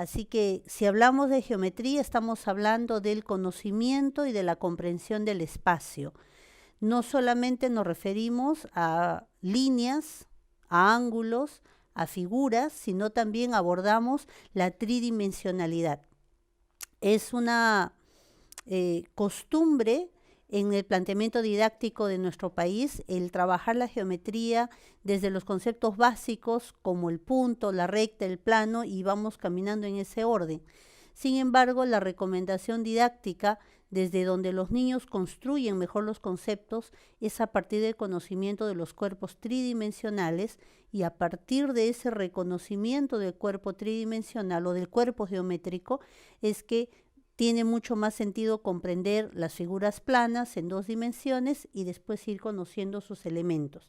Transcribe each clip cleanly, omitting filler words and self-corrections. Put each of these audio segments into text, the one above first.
Así que si hablamos de geometría, estamos hablando del conocimiento y de la comprensión del espacio. No solamente nos referimos a líneas, a ángulos, a figuras, sino también abordamos la tridimensionalidad. Es una costumbre en el planteamiento didáctico de nuestro país el trabajar la geometría desde los conceptos básicos como el punto, la recta, el plano, y vamos caminando en ese orden. Sin embargo, la recomendación didáctica desde donde los niños construyen mejor los conceptos es a partir del conocimiento de los cuerpos tridimensionales, y a partir de ese reconocimiento del cuerpo tridimensional o del cuerpo geométrico es que tiene mucho más sentido comprender las figuras planas en 2 dimensiones y después ir conociendo sus elementos.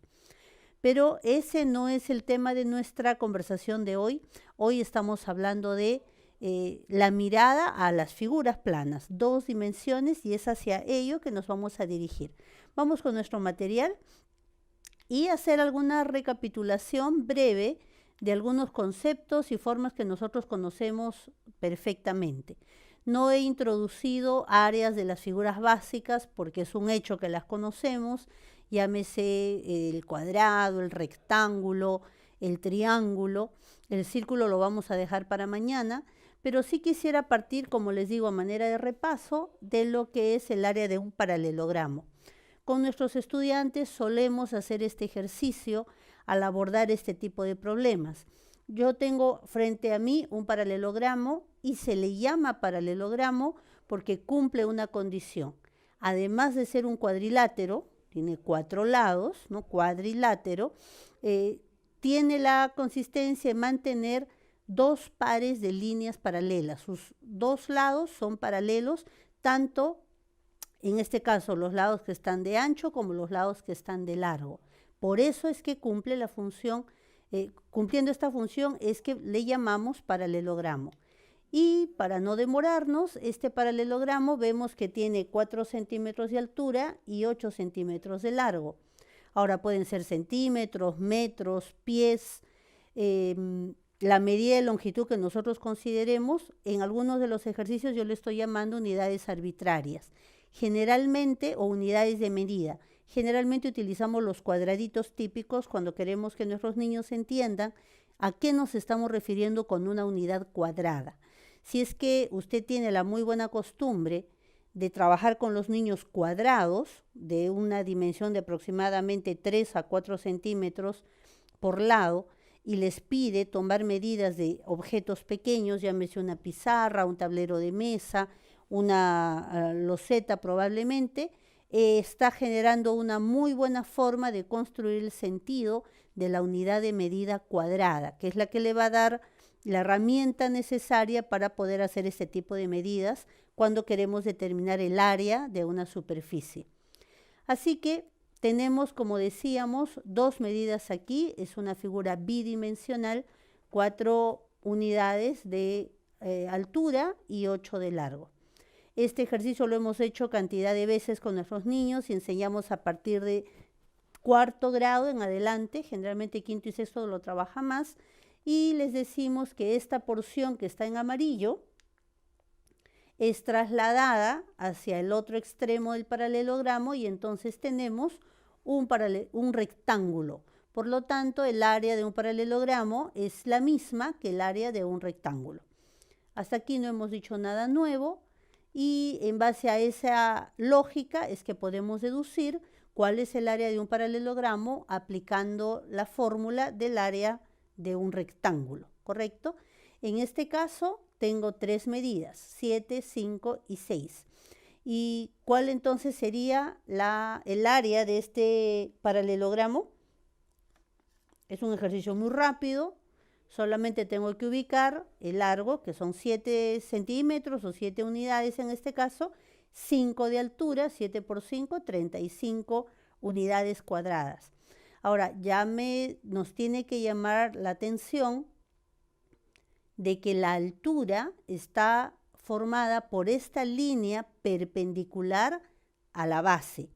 Pero ese no es el tema de nuestra conversación de hoy. Hoy estamos hablando de la mirada a las figuras planas, 2 dimensiones, y es hacia ello que nos vamos a dirigir. Vamos con nuestro material y hacer alguna recapitulación breve de algunos conceptos y formas que nosotros conocemos perfectamente. No he introducido áreas de las figuras básicas porque es un hecho que las conocemos, llámese el cuadrado, el rectángulo, el triángulo. El círculo lo vamos a dejar para mañana, pero sí quisiera partir, como les digo, a manera de repaso, de lo que es el área de un paralelogramo. Con nuestros estudiantes solemos hacer este ejercicio al abordar este tipo de problemas. Yo tengo frente a mí un paralelogramo y se le llama paralelogramo porque cumple una condición. Además de ser un cuadrilátero, tiene 4 lados, ¿no? Cuadrilátero, tiene la consistencia de mantener 2 pares de líneas paralelas. Sus 2 lados son paralelos, tanto en este caso los lados que están de ancho como los lados que están de largo. Por eso es que cumple la función, cumpliendo esta función es que le llamamos paralelogramo. Y para no demorarnos, este paralelogramo vemos que tiene 4 centímetros de altura y 8 centímetros de largo. Ahora pueden ser centímetros, metros, pies, la medida de longitud que nosotros consideremos. En algunos de los ejercicios yo le estoy llamando unidades arbitrarias. Generalmente, o unidades de medida. Generalmente utilizamos los cuadraditos típicos cuando queremos que nuestros niños entiendan a qué nos estamos refiriendo con una unidad cuadrada. Si es que usted tiene la muy buena costumbre de trabajar con los niños cuadrados de una dimensión de aproximadamente 3 a 4 centímetros por lado y les pide tomar medidas de objetos pequeños, llámese una pizarra, un tablero de mesa, una loseta probablemente, está generando una muy buena forma de construir el sentido de la unidad de medida cuadrada, que es la que le va a dar la herramienta necesaria para poder hacer este tipo de medidas cuando queremos determinar el área de una superficie. Así que tenemos, como decíamos, 2 medidas aquí, es una figura bidimensional, 4 unidades de altura y 8 de largo. Este ejercicio lo hemos hecho cantidad de veces con nuestros niños y enseñamos a partir de 4º grado en adelante, generalmente 5º y 6º lo trabaja más, y les decimos que esta porción que está en amarillo es trasladada hacia el otro extremo del paralelogramo y entonces tenemos un rectángulo. Por lo tanto, el área de un paralelogramo es la misma que el área de un rectángulo. Hasta aquí no hemos dicho nada nuevo y en base a esa lógica es que podemos deducir cuál es el área de un paralelogramo aplicando la fórmula del área de un rectángulo, ¿correcto? En este caso tengo 3 medidas, 7, 5 y 6. ¿Y cuál entonces sería el área de este paralelogramo? Es un ejercicio muy rápido, solamente tengo que ubicar el largo, que son 7 centímetros o 7 unidades en este caso, 5 de altura, 7 por 5, 35 unidades cuadradas. Ahora, nos tiene que llamar la atención de que la altura está formada por esta línea perpendicular a la base.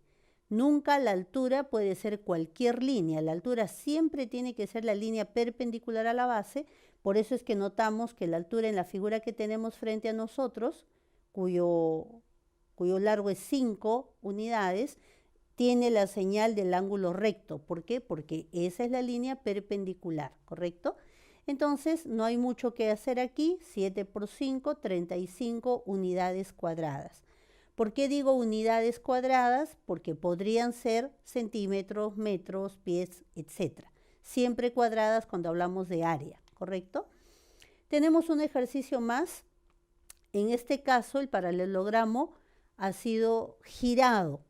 Nunca la altura puede ser cualquier línea, la altura siempre tiene que ser la línea perpendicular a la base Por eso es que notamos que la altura en la figura que tenemos frente a nosotros, cuyo largo es 5 unidades, tiene la señal del ángulo recto. ¿Por qué? Porque esa es la línea perpendicular, ¿correcto? Entonces, no hay mucho que hacer aquí. 7 por 5, 35 unidades cuadradas. ¿Por qué digo unidades cuadradas? Porque podrían ser centímetros, metros, pies, etc. Siempre cuadradas cuando hablamos de área, ¿correcto? Tenemos un ejercicio más. En este caso, el paralelogramo ha sido girado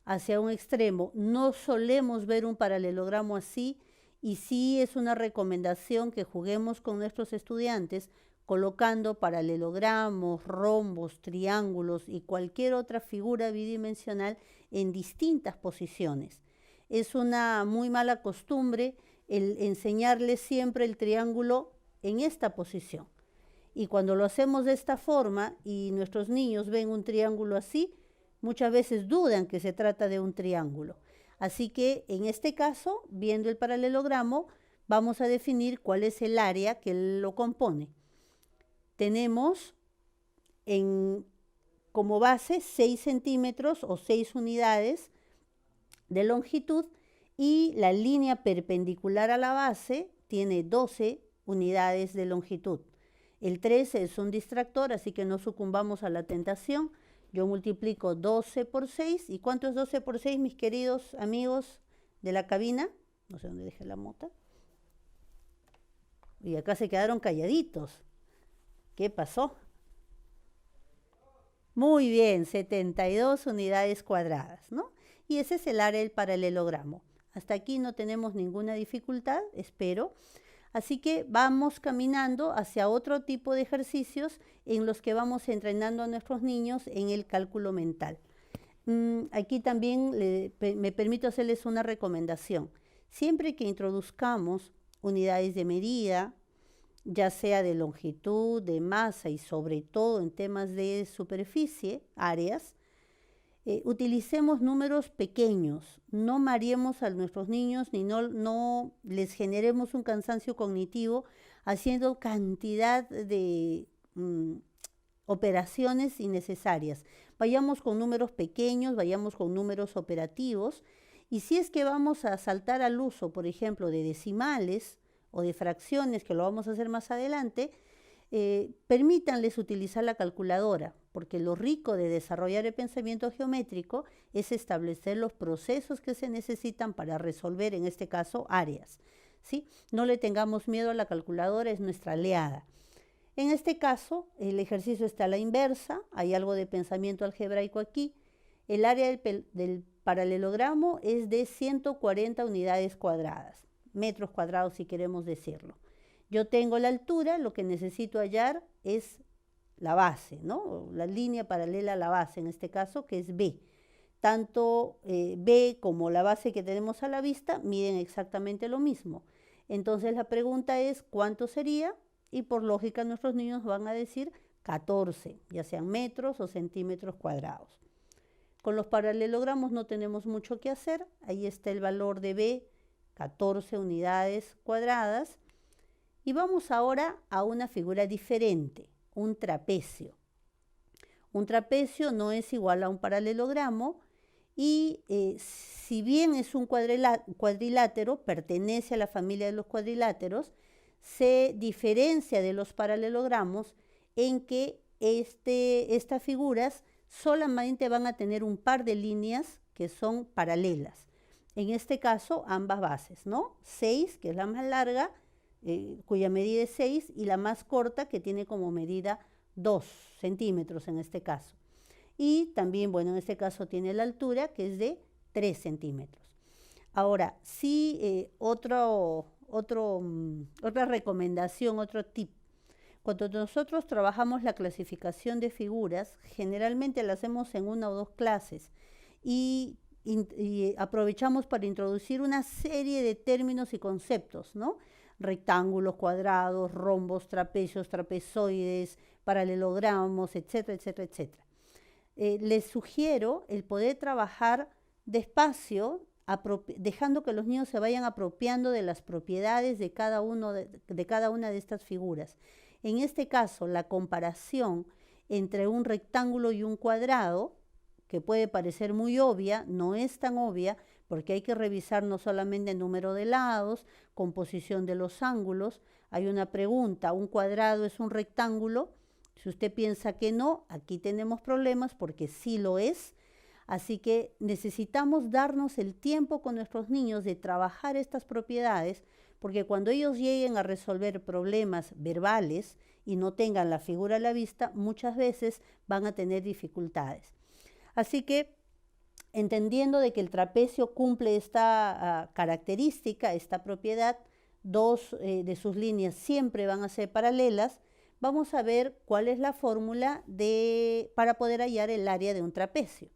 hacia un extremo. No solemos ver un paralelogramo así, y sí es una recomendación que juguemos con nuestros estudiantes colocando paralelogramos, rombos, triángulos y cualquier otra figura bidimensional en distintas posiciones. Es una muy mala costumbre el enseñarles siempre el triángulo en esta posición. Y cuando lo hacemos de esta forma y nuestros niños ven un triángulo así, muchas veces dudan que se trata de un triángulo. Así que en este caso, viendo el paralelogramo, vamos a definir cuál es el área que lo compone. Tenemos como base 6 centímetros o 6 unidades de longitud, y la línea perpendicular a la base tiene 12 unidades de longitud. El 13 es un distractor, así que no sucumbamos a la tentación. Yo multiplico 12 por 6. ¿Y cuánto es 12 por 6, mis queridos amigos de la cabina? No sé dónde dejé la mota. Y acá se quedaron calladitos. ¿Qué pasó? Muy bien, 72 unidades cuadradas, ¿no? Y ese es el área del paralelogramo. Hasta aquí no tenemos ninguna dificultad, espero. Así que vamos caminando hacia otro tipo de ejercicios en los que vamos entrenando a nuestros niños en el cálculo mental. Aquí también me permito hacerles una recomendación. Siempre que introduzcamos unidades de medida, ya sea de longitud, de masa y sobre todo en temas de superficie, áreas, utilicemos números pequeños, no mareemos a nuestros niños ni no les generemos un cansancio cognitivo haciendo cantidad de operaciones innecesarias. Vayamos con números pequeños, vayamos con números operativos, y si es que vamos a saltar al uso, por ejemplo, de decimales o de fracciones, que lo vamos a hacer más adelante, permítanles utilizar la calculadora, porque lo rico de desarrollar el pensamiento geométrico es establecer los procesos que se necesitan para resolver, en este caso, áreas, ¿sí? No le tengamos miedo a la calculadora, es nuestra aliada. En este caso, el ejercicio está a la inversa, hay algo de pensamiento algebraico aquí. El área del paralelogramo es de 140 unidades cuadradas, metros cuadrados si queremos decirlo. Yo tengo la altura, lo que necesito hallar es la base, ¿no? La línea paralela a la base, en este caso, que es B. Tanto B como la base que tenemos a la vista miden exactamente lo mismo. Entonces la pregunta es, ¿cuánto sería? Y por lógica nuestros niños van a decir 14, ya sean metros o centímetros cuadrados. Con los paralelogramos no tenemos mucho que hacer. Ahí está el valor de B, 14 unidades cuadradas. Y vamos ahora a una figura diferente, un trapecio. Un trapecio no es igual a un paralelogramo y si bien es un cuadrilátero, pertenece a la familia de los cuadriláteros, se diferencia de los paralelogramos en que estas figuras solamente van a tener un par de líneas que son paralelas. En este caso, ambas bases, ¿no? 6, que es la más larga, cuya medida es 6, y la más corta, que tiene como medida 2 centímetros en este caso. Y también, bueno, en este caso tiene la altura, que es de 3 centímetros. Ahora, sí, otra recomendación, otro tip. Cuando nosotros trabajamos la clasificación de figuras, generalmente la hacemos en 1 o 2 clases y aprovechamos para introducir una serie de términos y conceptos, ¿no? Rectángulos, cuadrados, rombos, trapecios, trapezoides, paralelogramos, etcétera, etcétera, etcétera. Les sugiero el poder trabajar despacio, dejando que los niños se vayan apropiando de las propiedades de cada una de estas figuras. En este caso, la comparación entre un rectángulo y un cuadrado, que puede parecer muy obvia, no es tan obvia, porque hay que revisar no solamente el número de lados, composición de los ángulos. Hay una pregunta, ¿un cuadrado es un rectángulo? Si usted piensa que no, aquí tenemos problemas porque sí lo es. Así que necesitamos darnos el tiempo con nuestros niños de trabajar estas propiedades, porque cuando ellos lleguen a resolver problemas verbales y no tengan la figura a la vista, muchas veces van a tener dificultades. Así que, entendiendo de que el trapecio cumple esta característica, esta propiedad, dos de sus líneas siempre van a ser paralelas, vamos a ver cuál es la fórmula para poder hallar el área de un trapecio.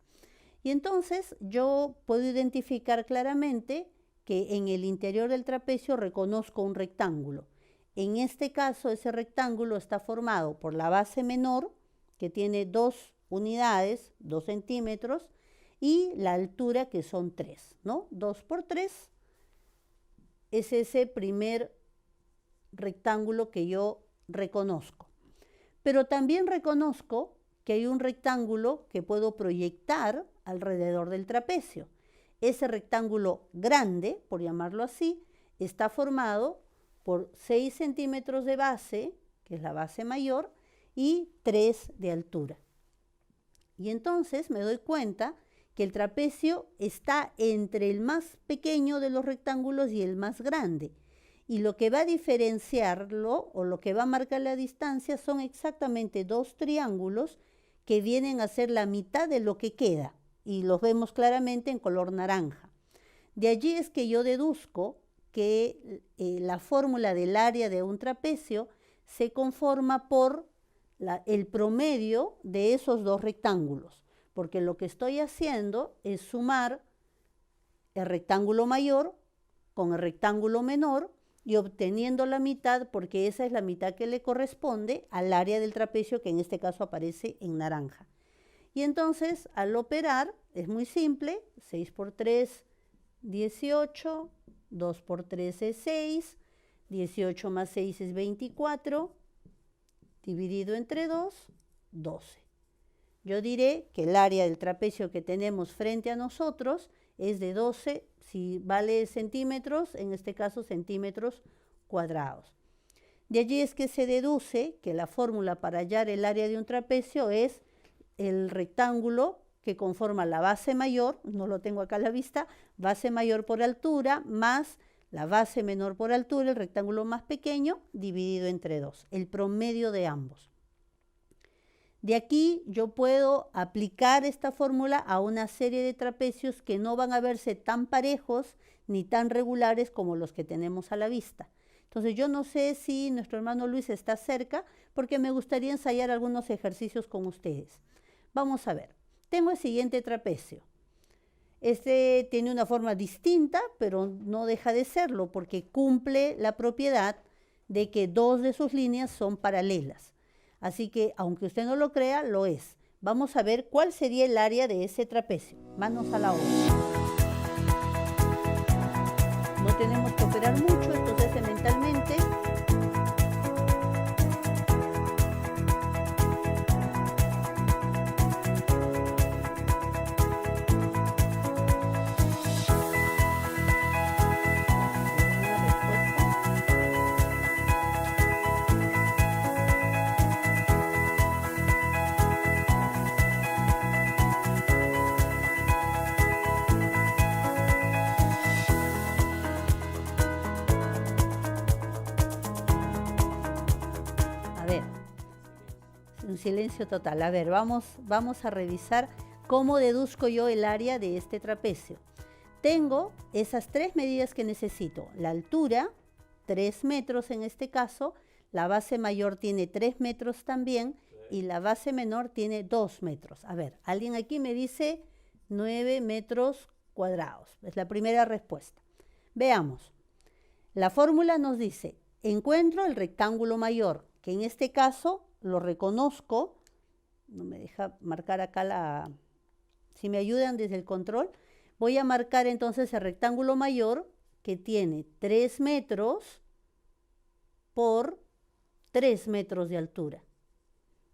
Y entonces yo puedo identificar claramente que en el interior del trapecio reconozco un rectángulo. En este caso, ese rectángulo está formado por la base menor, que tiene 2 unidades, 2 centímetros, y la altura, que son 3, ¿no? 2 por 3 es ese primer rectángulo que yo reconozco. Pero también reconozco que hay un rectángulo que puedo proyectar alrededor del trapecio. Ese rectángulo grande, por llamarlo así, está formado por 6 centímetros de base, que es la base mayor, y 3 de altura. Y entonces me doy cuenta que el trapecio está entre el más pequeño de los rectángulos y el más grande. Y lo que va a diferenciarlo o lo que va a marcar la distancia son exactamente 2 triángulos que vienen a ser la mitad de lo que queda. Y los vemos claramente en color naranja. De allí es que yo deduzco que la fórmula del área de un trapecio se conforma por el promedio de esos 2 rectángulos, porque lo que estoy haciendo es sumar el rectángulo mayor con el rectángulo menor y obteniendo la mitad, porque esa es la mitad que le corresponde al área del trapecio, que en este caso aparece en naranja. Y entonces, al operar, es muy simple, 6 por 3, 18, 2 por 3 es 6, 18 más 6 es 24, dividido entre 2, 12. Yo diré que el área del trapecio que tenemos frente a nosotros es de 12, si vale centímetros, en este caso centímetros cuadrados. De allí es que se deduce que la fórmula para hallar el área de un trapecio es el rectángulo que conforma la base mayor, no lo tengo acá a la vista, base mayor por altura, más la base menor por altura, el rectángulo más pequeño, dividido entre 2, el promedio de ambos. De aquí yo puedo aplicar esta fórmula a una serie de trapecios que no van a verse tan parejos ni tan regulares como los que tenemos a la vista. Entonces yo no sé si nuestro hermano Luis está cerca, porque me gustaría ensayar algunos ejercicios con ustedes. Vamos a ver, tengo el siguiente trapecio. Este tiene una forma distinta, pero no deja de serlo, porque cumple la propiedad de que 2 de sus líneas son paralelas. Así que, aunque usted no lo crea, lo es. Vamos a ver cuál sería el área de ese trapecio. Manos a la obra. No tenemos que operar mucho, entonces mentalmente silencio total. A ver, vamos a revisar cómo deduzco yo el área de este trapecio. Tengo esas 3 medidas que necesito. La altura, 3 metros en este caso, la base mayor tiene 3 metros también y la base menor tiene 2 metros. A ver, alguien aquí me dice 9 metros cuadrados. Es la primera respuesta. Veamos. La fórmula nos dice, encuentro el rectángulo mayor, que en este caso lo reconozco, no me deja marcar acá si me ayudan desde el control, Voy a marcar entonces el rectángulo mayor que tiene 3 metros por 3 metros de altura.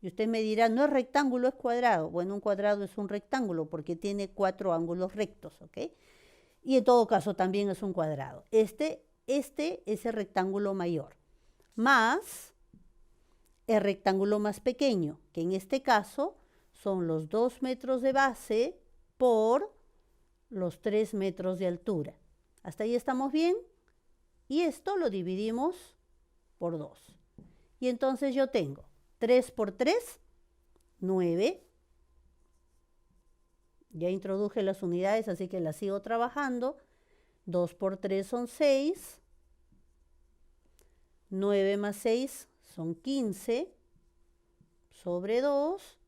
Y usted me dirá, no es rectángulo, es cuadrado. Bueno, un cuadrado es un rectángulo porque tiene 4 ángulos rectos, ¿ok? Y en todo caso también es un cuadrado. Este es el rectángulo mayor, más el rectángulo más pequeño, que en este caso son los 2 metros de base por los 3 metros de altura. ¿Hasta ahí estamos bien? Y esto lo dividimos por 2. Y entonces yo tengo 3 por 3, 9. Ya introduje las unidades, así que las sigo trabajando. 2 por 3 son 6. 9 más 6 son 15 sobre 2.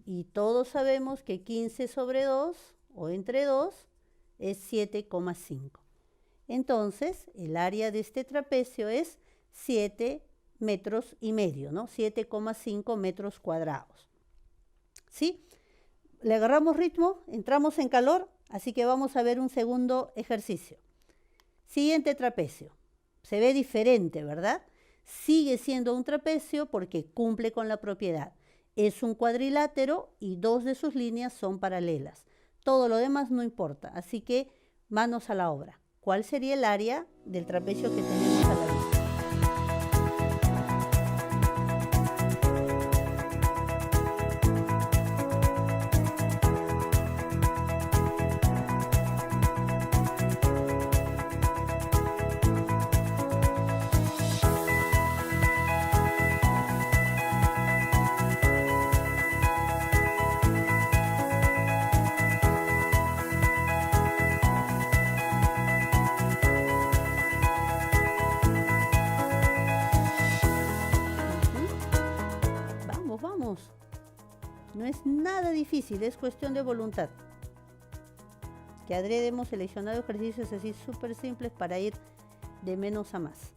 Y todos sabemos que 15 sobre 2, o entre 2, es 7,5. Entonces, el área de este trapecio es 7 metros y medio, ¿no? 7,5 metros cuadrados. ¿Sí? Le agarramos ritmo, entramos en calor, así que vamos a ver un segundo ejercicio. Siguiente trapecio. Se ve diferente, ¿verdad? Sigue siendo un trapecio porque cumple con la propiedad. Es un cuadrilátero y 2 de sus líneas son paralelas. Todo lo demás no importa, así que manos a la obra. ¿Cuál sería el área del trapecio que tenemos a la vista? Vamos, vamos. No es nada difícil, es cuestión de voluntad. Que adrede hemos seleccionado ejercicios así súper simples para ir de menos a más.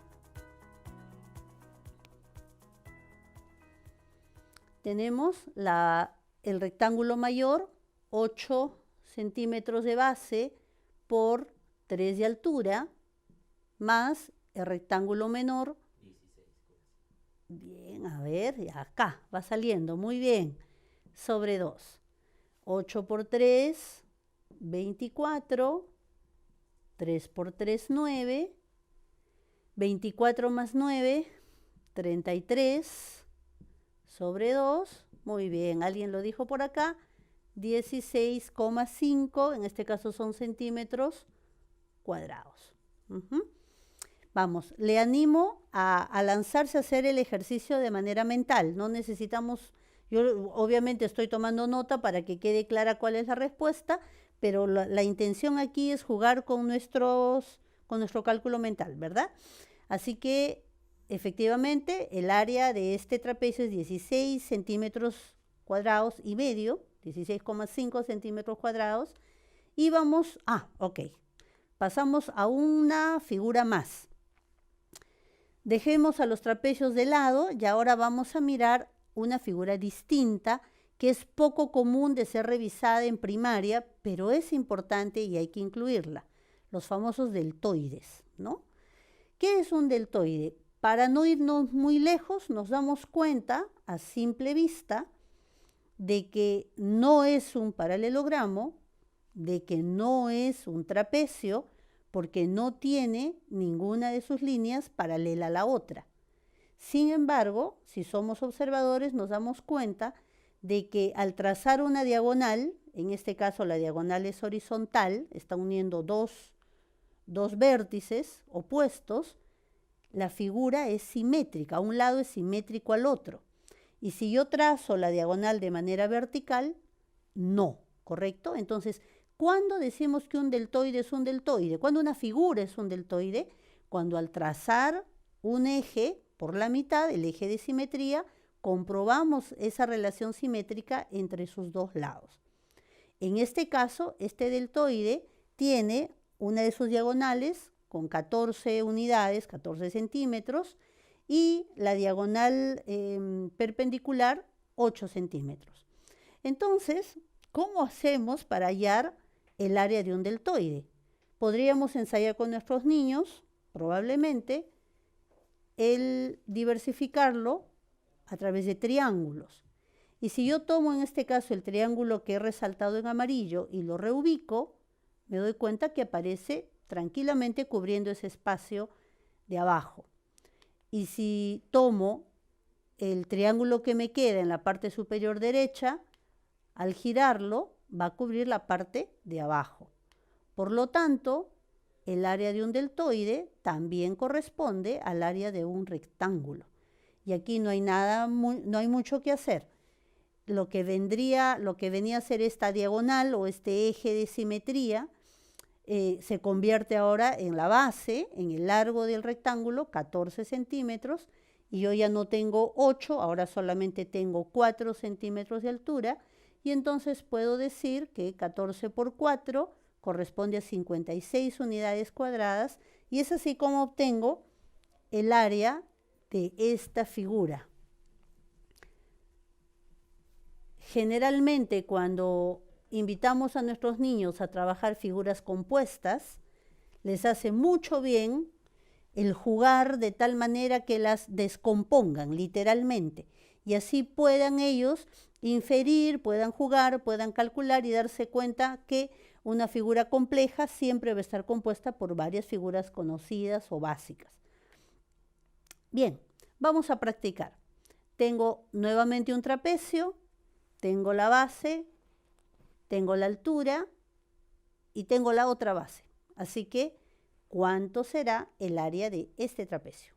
Tenemos el rectángulo mayor, 8 centímetros de base por 3 de altura, más el rectángulo menor. Bien, a ver, y acá va saliendo, muy bien, sobre 2. 8 por 3, 24, 3 por 3, 9, 24 más 9, 33, sobre 2, muy bien, alguien lo dijo por acá, 16,5, en este caso son centímetros cuadrados. Vamos, le animo a lanzarse a hacer el ejercicio de manera mental, no necesitamos, yo obviamente estoy tomando nota para que quede clara cuál es la respuesta, pero la intención aquí es jugar con nuestro cálculo mental, ¿verdad? Así que efectivamente el área de este trapecio es 16 centímetros cuadrados y medio, 16,5 centímetros cuadrados, y vamos, ok, pasamos a una figura más. Dejemos a los trapecios de lado y ahora vamos a mirar una figura distinta que es poco común de ser revisada en primaria, pero es importante y hay que incluirla, los famosos deltoides, ¿no? ¿Qué es un deltoide? Para no irnos muy lejos, nos damos cuenta a simple vista de que no es un paralelogramo, de que no es un trapecio, porque no tiene ninguna de sus líneas paralela a la otra. Sin embargo, si somos observadores, nos damos cuenta de que al trazar una diagonal, en este caso la diagonal es horizontal, está uniendo dos vértices opuestos, la figura es simétrica, un lado es simétrico al otro. Y si yo trazo la diagonal de manera vertical, no, ¿correcto? Entonces, ¿cuándo decimos que un deltoide es un deltoide? ¿Cuándo una figura es un deltoide? Cuando al trazar un eje por la mitad, el eje de simetría, comprobamos esa relación simétrica entre sus dos lados. En este caso, este deltoide tiene una de sus diagonales con 14 unidades, 14 centímetros, y la diagonal perpendicular 8 centímetros. Entonces, ¿cómo hacemos para hallar el área de un deltoide. Podríamos ensayar con nuestros niños, probablemente, el diversificarlo a través de triángulos. Y si yo tomo en este caso el triángulo que he resaltado en amarillo y lo reubico, me doy cuenta que aparece tranquilamente cubriendo ese espacio de abajo. Y si tomo el triángulo que me queda en la parte superior derecha, al girarlo va a cubrir la parte de abajo. Por lo tanto, el área de un deltoide también corresponde al área de un rectángulo. Y aquí no hay no hay mucho que hacer. Lo que venía a ser esta diagonal o este eje de simetría, se convierte ahora en la base, en el largo del rectángulo, 14 centímetros, y yo ya no tengo 8, ahora solamente tengo 4 centímetros de altura, y entonces puedo decir que 14 por 4 corresponde a 56 unidades cuadradas, y es así como obtengo el área de esta figura. Generalmente, cuando invitamos a nuestros niños a trabajar figuras compuestas, les hace mucho bien el jugar de tal manera que las descompongan literalmente, y así puedan ellos inferir, puedan jugar, puedan calcular y darse cuenta que una figura compleja siempre va a estar compuesta por varias figuras conocidas o básicas. Bien, vamos a practicar. Tengo nuevamente un trapecio, tengo la base, tengo la altura y tengo la otra base. Así que, ¿cuánto será el área de este trapecio?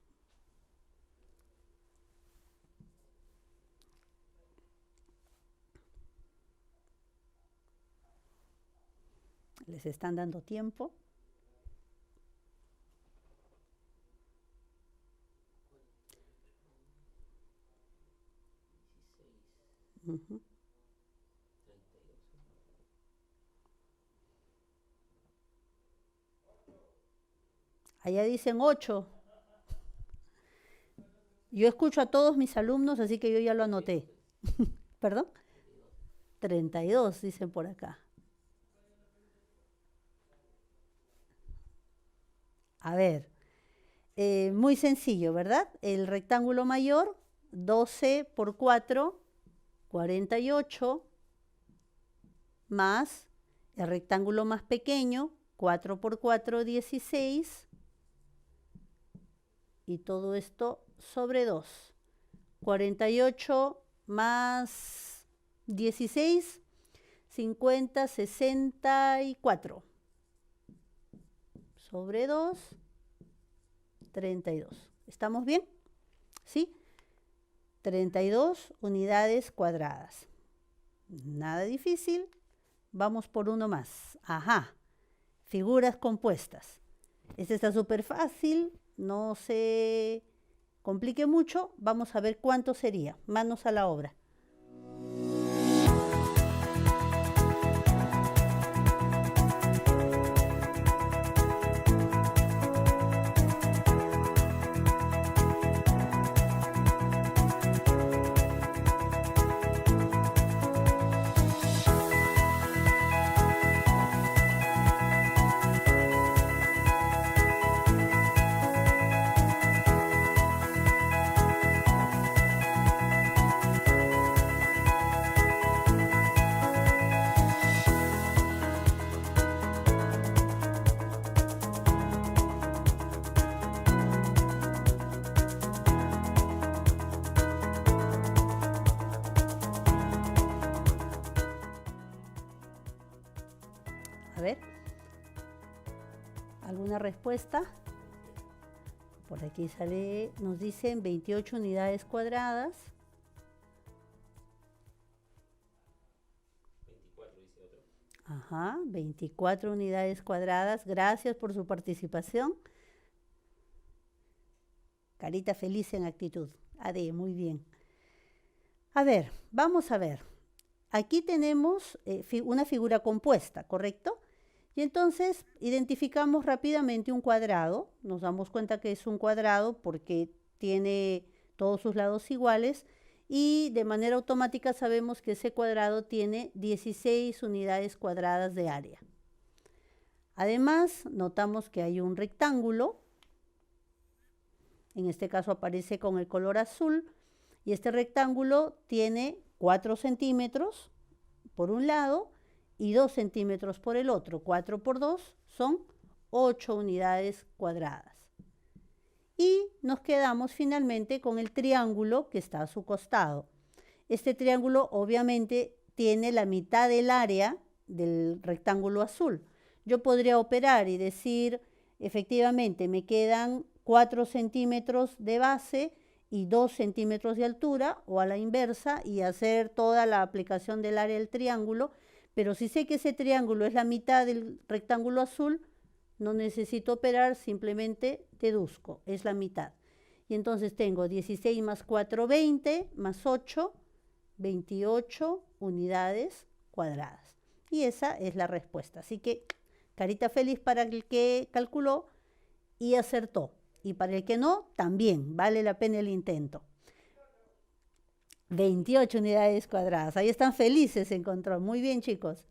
¿Les están dando tiempo? Uh-huh. Allá dicen 8. Yo escucho a todos mis alumnos, así que yo ya lo anoté. ¿Perdón? 32 dicen por acá. A ver, muy sencillo, ¿verdad? El rectángulo mayor, 12 por 4, 48, más el rectángulo más pequeño, 4 por 4, 16, y todo esto sobre 2. 48 más 16, 50, 64. Sobre 2, 32. ¿Estamos bien? ¿Sí? 32 unidades cuadradas. Nada difícil. Vamos por uno más. Ajá. Figuras compuestas. Este está súper fácil. No se complique mucho. Vamos a ver cuánto sería. Manos a la obra. A ver, ¿alguna respuesta? Por aquí sale, nos dicen 28 unidades cuadradas. 24 dice otro. Ajá, 24 unidades cuadradas. Gracias por su participación. Carita feliz en actitud. Ade, muy bien. A ver, vamos a ver. Aquí tenemos una figura compuesta, ¿correcto? Y entonces identificamos rápidamente un cuadrado. Nos damos cuenta que es un cuadrado porque tiene todos sus lados iguales. Y de manera automática sabemos que ese cuadrado tiene 16 unidades cuadradas de área. Además, notamos que hay un rectángulo, en este caso aparece con el color azul, y este rectángulo tiene 4 centímetros por un lado y 2 centímetros por el otro. 4 por 2 son 8 unidades cuadradas. Y nos quedamos finalmente con el triángulo que está a su costado. Este triángulo obviamente tiene la mitad del área del rectángulo azul. Yo podría operar y decir, efectivamente, me quedan 4 centímetros de base y 2 centímetros de altura, o a la inversa, y hacer toda la aplicación del área del triángulo. Pero si sé que ese triángulo es la mitad del rectángulo azul, no necesito operar, simplemente deduzco, es la mitad. Y entonces tengo 16 más 4, 20, más 8, 28 unidades cuadradas. Y esa es la respuesta. Así que carita feliz para el que calculó y acertó. Y para el que no, también vale la pena el intento. 28 unidades cuadradas. Ahí están felices en control. Muy bien, chicos.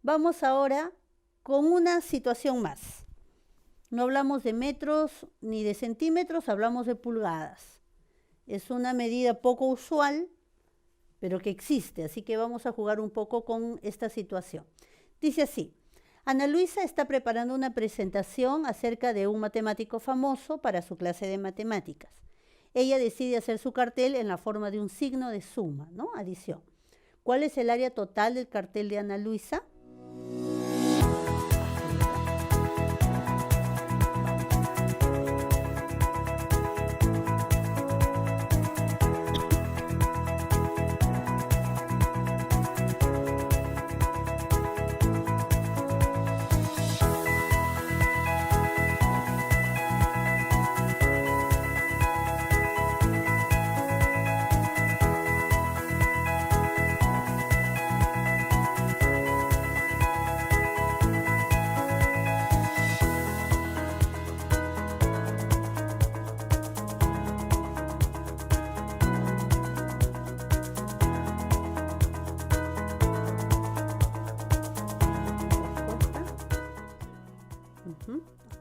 Vamos ahora con una situación más. No hablamos de metros ni de centímetros, hablamos de pulgadas. Es una medida poco usual, pero que existe, así que vamos a jugar un poco con esta situación. Dice así: Ana Luisa está preparando una presentación acerca de un matemático famoso para su clase de matemáticas. Ella decide hacer su cartel en la forma de un signo de suma, ¿no? Adición. ¿Cuál es el área total del cartel de Ana Luisa?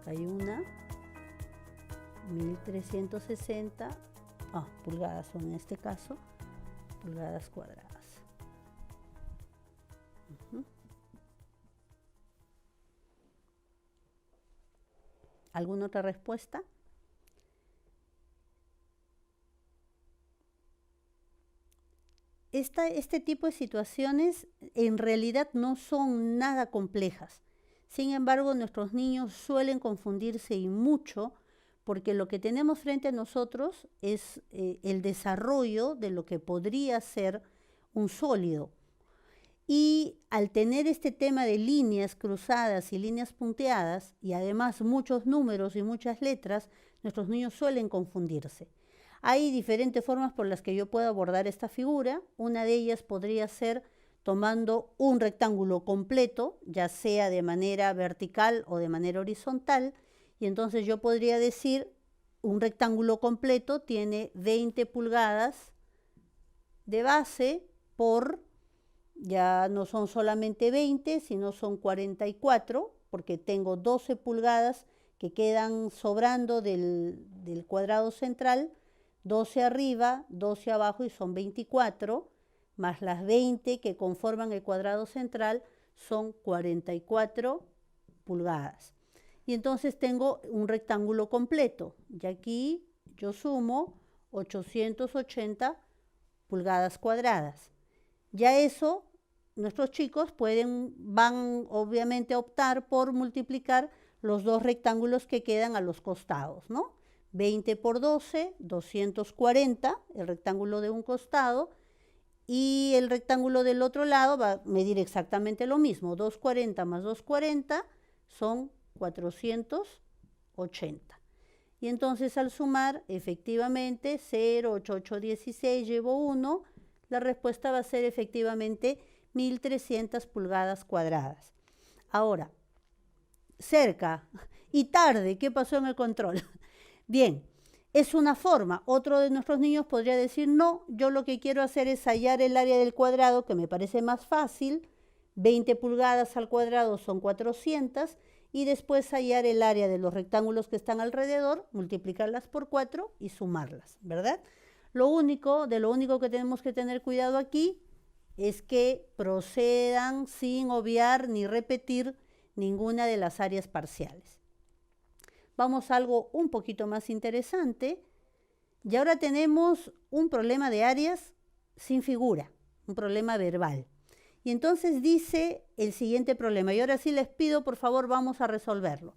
Acá hay una, 1360 pulgadas son en este caso, pulgadas cuadradas. ¿Alguna otra respuesta? Este tipo de situaciones en realidad no son nada complejas. Sin embargo, nuestros niños suelen confundirse y mucho porque lo que tenemos frente a nosotros es el desarrollo de lo que podría ser un sólido. Y al tener este tema de líneas cruzadas y líneas punteadas, y además muchos números y muchas letras, nuestros niños suelen confundirse. Hay diferentes formas por las que yo puedo abordar esta figura. Una de ellas podría ser tomando un rectángulo completo, ya sea de manera vertical o de manera horizontal, y entonces yo podría decir, un rectángulo completo tiene 20 pulgadas de base por, ya no son solamente 20, sino son 44, porque tengo 12 pulgadas que quedan sobrando del cuadrado central, 12 arriba, 12 abajo y son 24, más las 20 que conforman el cuadrado central son 44 pulgadas. Y entonces tengo un rectángulo completo. Y aquí yo sumo 880 pulgadas cuadradas. Ya eso, nuestros chicos van obviamente a optar por multiplicar los dos rectángulos que quedan a los costados, ¿no? 20 por 12, 240, el rectángulo de un costado, y el rectángulo del otro lado va a medir exactamente lo mismo. 240 más 240 son 480. Y entonces al sumar, efectivamente, 0, 8, 8, 16, llevo 1, la respuesta va a ser efectivamente 1300 pulgadas cuadradas. Ahora, cerca y tarde, ¿qué pasó en el control? Bien, es una forma. Otro de nuestros niños podría decir, no, yo lo que quiero hacer es hallar el área del cuadrado, que me parece más fácil. 20 pulgadas al cuadrado son 400, y después hallar el área de los rectángulos que están alrededor, multiplicarlas por 4 y sumarlas, ¿verdad? De lo único que tenemos que tener cuidado aquí es que procedan sin obviar ni repetir ninguna de las áreas parciales. Vamos a algo un poquito más interesante. Y ahora tenemos un problema de áreas sin figura, un problema verbal. Y entonces dice el siguiente problema, y ahora sí les pido, por favor, vamos a resolverlo.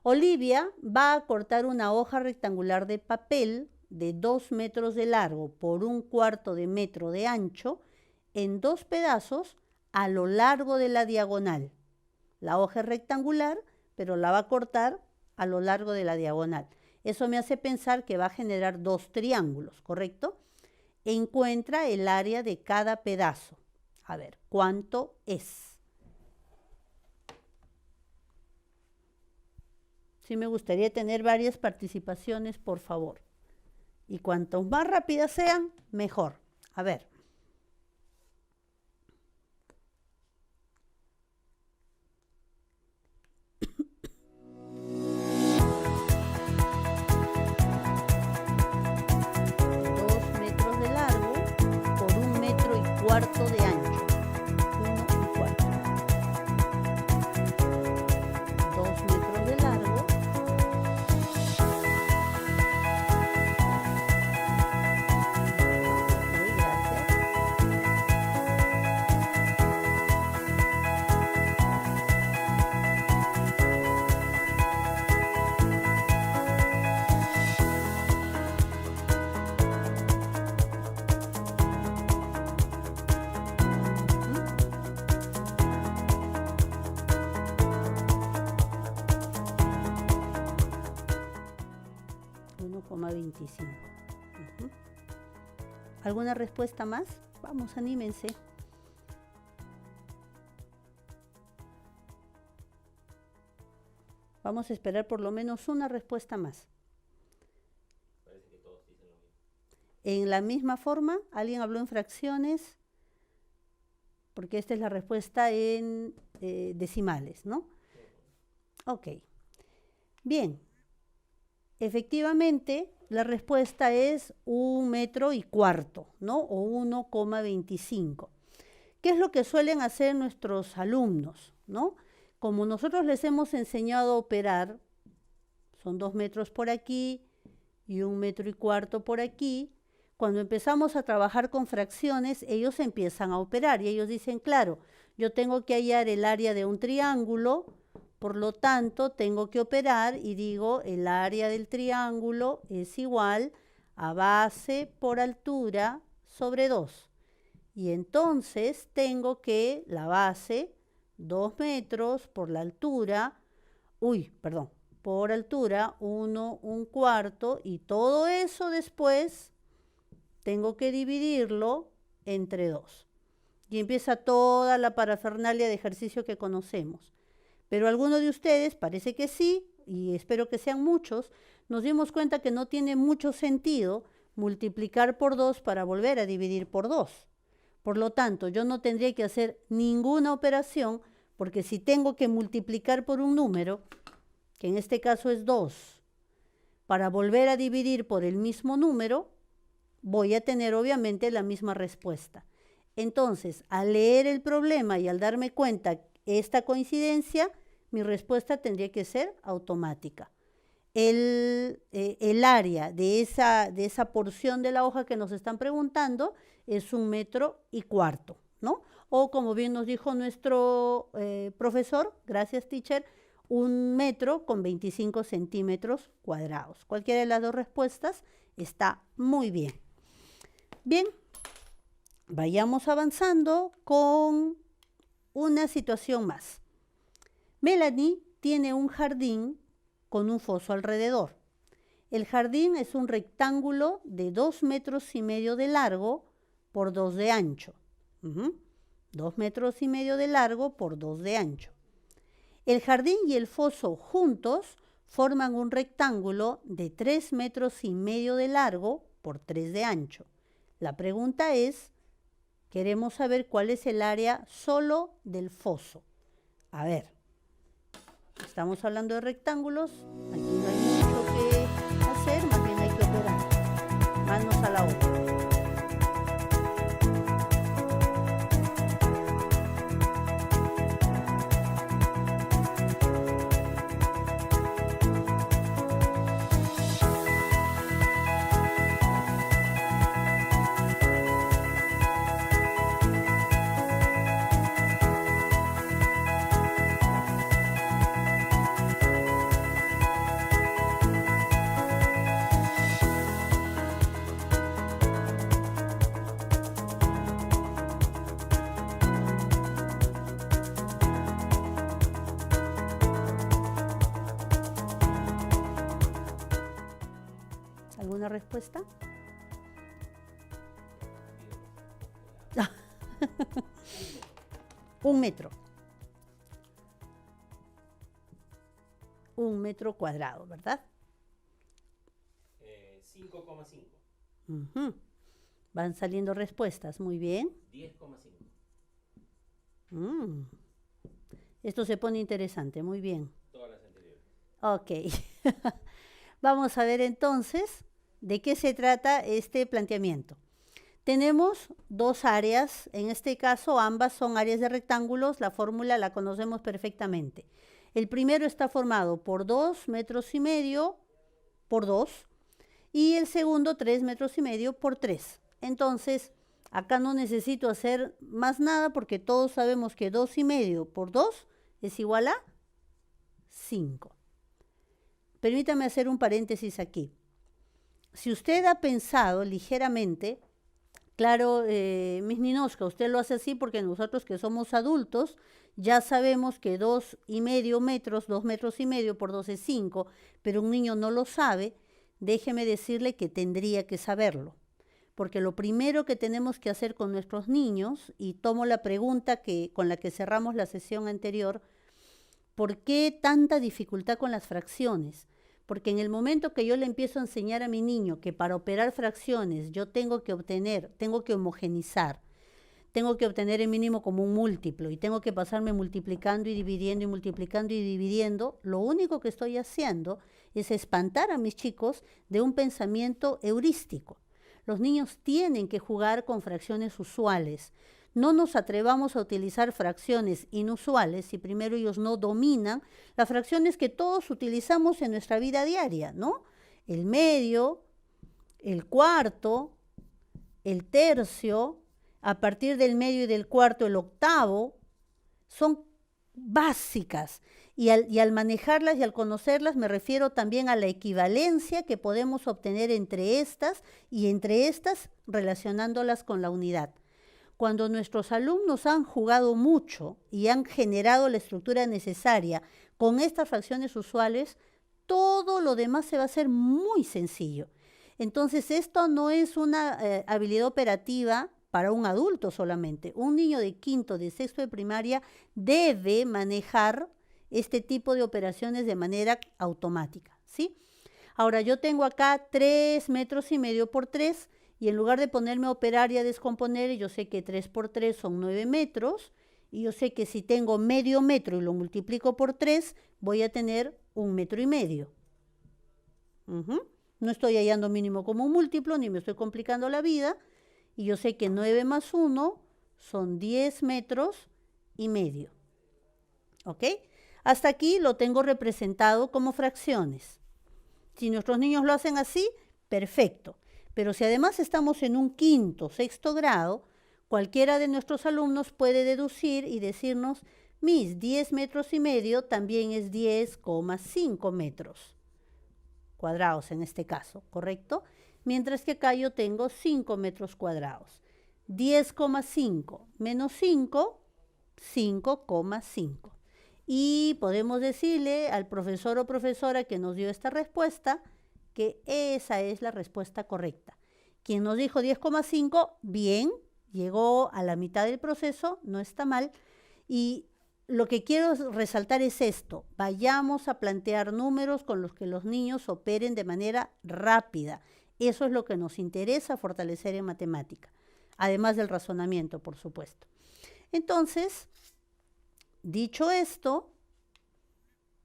Olivia va a cortar una hoja rectangular de papel de 2 metros de largo por 1/4 de metro de ancho en 2 pedazos a lo largo de la diagonal. La hoja es rectangular, pero la va a cortar a lo largo de la diagonal. Eso me hace pensar que va a generar 2 triángulos, ¿correcto? Encuentra el área de cada pedazo. A ver, ¿cuánto es? Sí me gustaría tener varias participaciones, por favor. Y cuanto más rápidas sean, mejor. A ver. Cuarto de ancho, 1/4. 2 metros de largo. Ok, gracias. 1,25. ¿Alguna respuesta más? Vamos, anímense. Vamos a esperar por lo menos una respuesta más. Parece que todos dicen lo mismo. En la misma forma, ¿alguien habló en fracciones? Porque esta es la respuesta en decimales, ¿no? Ok. Bien. Efectivamente, la respuesta es 1,25 metros, ¿no? O 1,25. ¿Qué es lo que suelen hacer nuestros alumnos, ¿no? Como nosotros les hemos enseñado a operar, son 2 metros por aquí y 1,25 metros por aquí. Cuando empezamos a trabajar con fracciones, ellos empiezan a operar y ellos dicen, claro, yo tengo que hallar el área de un triángulo, por lo tanto, tengo que operar y digo, el área del triángulo es igual a base por altura sobre 2. Y entonces tengo que la base, 2 metros por la altura, por altura, 1/4, y todo eso después tengo que dividirlo entre 2. Y empieza toda la parafernalia de ejercicio que conocemos. Pero alguno de ustedes, parece que sí, y espero que sean muchos, nos dimos cuenta que no tiene mucho sentido multiplicar por 2 para volver a dividir por 2. Por lo tanto, yo no tendría que hacer ninguna operación, porque si tengo que multiplicar por un número, que en este caso es 2, para volver a dividir por el mismo número, voy a tener obviamente la misma respuesta. Entonces, al leer el problema y al darme cuenta esta coincidencia, mi respuesta tendría que ser automática. El área de esa porción de la hoja que nos están preguntando es 1,25 metros, ¿no? O como bien nos dijo nuestro profesor, gracias teacher, 1,25 centímetros cuadrados. Cualquiera de las dos respuestas está muy bien. Bien, vayamos avanzando con una situación más. Melanie tiene un jardín con un foso alrededor. El jardín es un rectángulo de 2,5 metros de largo por 2 de ancho. 2,5 metros de largo por 2 de ancho. El jardín y el foso juntos forman un rectángulo de 3,5 metros de largo por 3 de ancho. La pregunta es, queremos saber cuál es el área solo del foso. A ver. Estamos hablando de rectángulos, aquí no hay mucho que hacer, más bien hay que operar. Manos a la obra. ¿Alguna respuesta? Un metro. 1 metro cuadrado, ¿verdad? 5,5. Ujú. Van saliendo respuestas, muy bien. 10,5. Esto se pone interesante, muy bien. Todas las anteriores. Ok. Vamos a ver entonces de qué se trata este planteamiento. Tenemos dos áreas, en este caso ambas son áreas de rectángulos, la fórmula la conocemos perfectamente. El primero está formado por 2,5 metros por 2 y el segundo 3,5 metros por 3. Entonces, acá no necesito hacer más nada porque todos sabemos que 2,5 por 2 es igual a 5. Permítame hacer un paréntesis aquí. Si usted ha pensado ligeramente, claro, Miss Ninoshka, usted lo hace así porque nosotros que somos adultos ya sabemos que 2,5 metros, 2,5 metros por 2 es 5, pero un niño no lo sabe. Déjeme decirle que tendría que saberlo, porque lo primero que tenemos que hacer con nuestros niños, y tomo la pregunta con la que cerramos la sesión anterior, ¿por qué tanta dificultad con las fracciones? Porque en el momento que yo le empiezo a enseñar a mi niño que para operar fracciones yo tengo que homogenizar, tengo que obtener el mínimo común múltiplo y tengo que pasarme multiplicando y dividiendo y multiplicando y dividiendo, lo único que estoy haciendo es espantar a mis chicos de un pensamiento heurístico. Los niños tienen que jugar con fracciones usuales. No nos atrevamos a utilizar fracciones inusuales si primero ellos no dominan las fracciones que todos utilizamos en nuestra vida diaria, ¿no? El medio, el cuarto, el tercio, a partir del medio y del cuarto el octavo, son básicas. Y al manejarlas y al conocerlas me refiero también a la equivalencia que podemos obtener entre estas y entre estas relacionándolas con la unidad. Cuando nuestros alumnos han jugado mucho y han generado la estructura necesaria con estas fracciones usuales, todo lo demás se va a hacer muy sencillo. Entonces, esto no es una habilidad operativa para un adulto solamente. Un niño de quinto, de sexto de primaria debe manejar este tipo de operaciones de manera automática, ¿sí? Ahora, yo tengo acá 3,5 metros por 3 y en lugar de ponerme a operar y a descomponer, yo sé que 3 por 3 son 9 metros y yo sé que si tengo medio metro y lo multiplico por 3, voy a tener 1,5 metros. No estoy hallando mínimo común múltiplo, ni me estoy complicando la vida, y yo sé que 9 más 1 son 10,5 metros. ¿Ok? Hasta aquí lo tengo representado como fracciones. Si nuestros niños lo hacen así, perfecto. Pero si además estamos en un quinto, sexto grado, cualquiera de nuestros alumnos puede deducir y decirnos, mis 10,5 metros también es 10,5 metros cuadrados en este caso, ¿correcto? Mientras que acá yo tengo 5 metros cuadrados. 10,5 menos 5, 5,5. Y podemos decirle al profesor o profesora que nos dio esta respuesta que esa es la respuesta correcta. Quien nos dijo 10,5, bien, llegó a la mitad del proceso, no está mal. Y lo que quiero resaltar es esto, vayamos a plantear números con los que los niños operen de manera rápida. Eso es lo que nos interesa fortalecer en matemática, además del razonamiento, por supuesto. Entonces, dicho esto,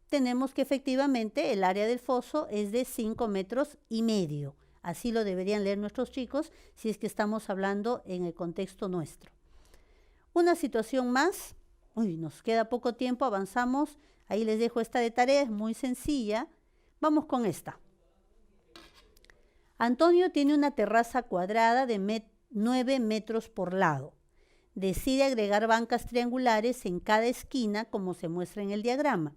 tenemos que efectivamente el área del foso es de 5,5 metros. Así lo deberían leer nuestros chicos si es que estamos hablando en el contexto nuestro. Una situación más. Nos queda poco tiempo, avanzamos. Ahí les dejo esta de tarea, es muy sencilla. Vamos con esta. Antonio tiene una terraza cuadrada de 9 metros por lado. Decide agregar bancas triangulares en cada esquina, como se muestra en el diagrama.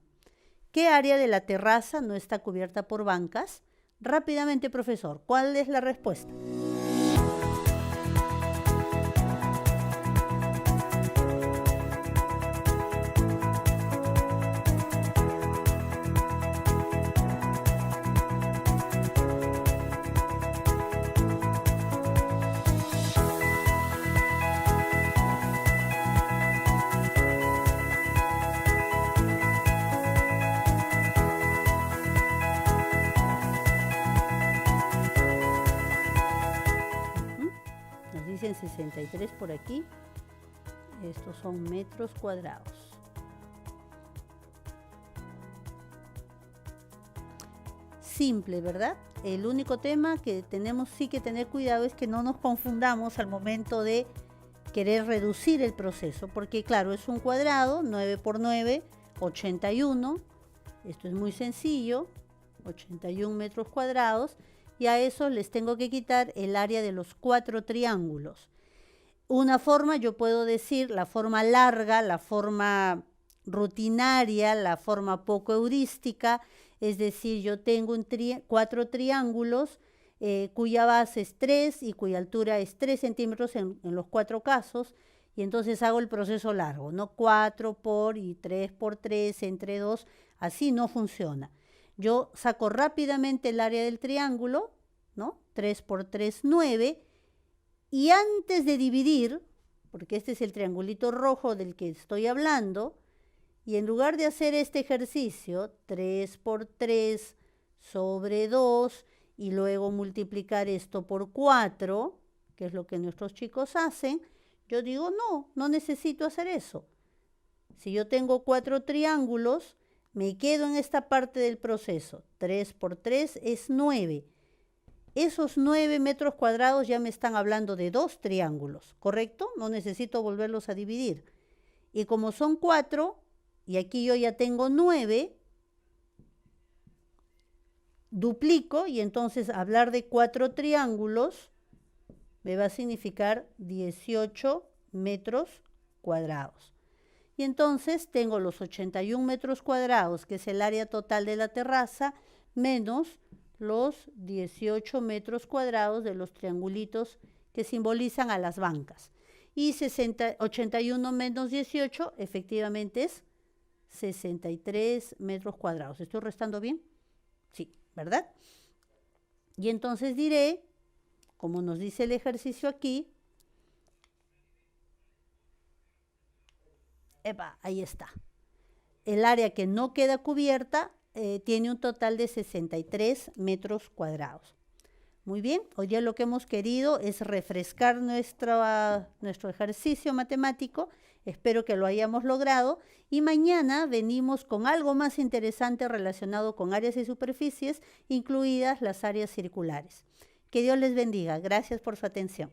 ¿Qué área de la terraza no está cubierta por bancas? Rápidamente, profesor, ¿cuál es la respuesta? Nos dicen 63 por aquí. Estos son metros cuadrados. Simple, ¿verdad? El único tema que tenemos sí que tener cuidado es que no nos confundamos al momento de querer reducir el proceso, porque claro, es un cuadrado, 9 por 9, 81. Esto es muy sencillo, 81 metros cuadrados. Y a eso les tengo que quitar el área de los 4 triángulos. Una forma, yo puedo decir la forma larga, la forma rutinaria, la forma poco heurística, es decir, yo tengo 4 triángulos cuya base es 3 y cuya altura es 3 centímetros en los 4 casos, y entonces hago el proceso largo, ¿no? 4 por y 3 por 3 entre 2, así no funciona. Yo saco rápidamente el área del triángulo, ¿no? 3 por 3, 9. Y antes de dividir, porque este es el triangulito rojo del que estoy hablando, y en lugar de hacer este ejercicio, 3 por 3 sobre 2, y luego multiplicar esto por 4, que es lo que nuestros chicos hacen, yo digo, no necesito hacer eso. Si yo tengo 4 triángulos, me quedo en esta parte del proceso. 3 por 3 es 9. Esos 9 metros cuadrados ya me están hablando de 2 triángulos, ¿correcto? No necesito volverlos a dividir. Y como son 4, y aquí yo ya tengo 9, duplico y entonces hablar de 4 triángulos me va a significar 18 metros cuadrados. Y entonces tengo los 81 metros cuadrados, que es el área total de la terraza, menos los 18 metros cuadrados de los triangulitos que simbolizan a las bancas. Y 81 menos 18 efectivamente es 63 metros cuadrados. ¿Estoy restando bien? Sí, ¿verdad? Y entonces diré, como nos dice el ejercicio aquí, ahí está. El área que no queda cubierta tiene un total de 63 metros cuadrados. Muy bien, hoy día lo que hemos querido es refrescar nuestro ejercicio matemático. Espero que lo hayamos logrado. Y mañana venimos con algo más interesante relacionado con áreas y superficies, incluidas las áreas circulares. Que Dios les bendiga. Gracias por su atención.